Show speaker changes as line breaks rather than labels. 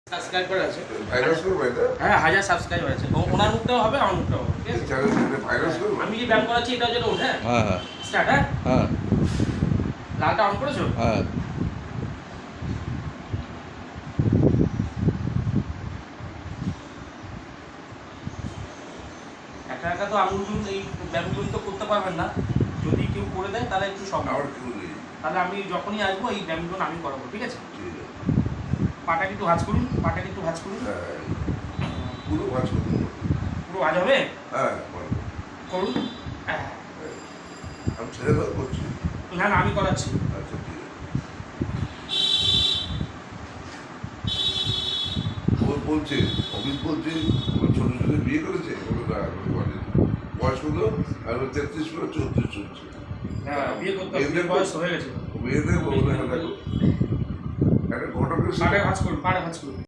Subscribe করা আছে
virus করবে না?
হ্যাঁ 1000 সাবস্ক্রাইবার আছে ওনার মুখটাও হবে আমার মুখটাও হবে ঠিক আছে
চ্যানেলে ভাইরাস করবে?
আমি যে ব্যায়াম করাচ্ছি এটা যেটা ওঠ হ্যাঁ
হ্যাঁ হ্যাঁ
স্টার্ট হ্যাঁ
হ্যাঁ
লালটা অন করেছো
হ্যাঁ
একা একা তো আঙুলগুলো এই ব্যায়ামগুলো তো করতে পারবেন না যদি কেউ করে দেয় তাহলে একটু সম্ভব
আবার কি বলি?
তাহলে আমি যখনই আসবো এই ব্যায়ামগুলো আমি করাবো ঠিক আছে
ঠিক আছে।
পাটাকে একটু ভাঁজ করুন পাটাকে একটু ভাঁজ করুন
হ্যাঁ, পুরো ভাঁজ করতে হবে।
পুরো ভাঁজ হবে
হ্যাঁ, বলো।
করুন হ্যাঁ
আমি ছেড়ে দাও করছি।
না না আমি করাচ্ছি
আচ্ছা, ঠিক আছে। ও বলছে, অমিত বলছে, ওর ছোট ছোট বিয়ে করেছে, বলে না, এখনো করেনি। বয়স কত? আমি 33 করে 34 চলছে।
হ্যাঁ বিয়ে করতে হবে বিয়ের বয়স হয়ে গেছে
মেয়েদের বলে, দেখো, একটা ঘটকের সাথে
পাটা ভাঁজ করুন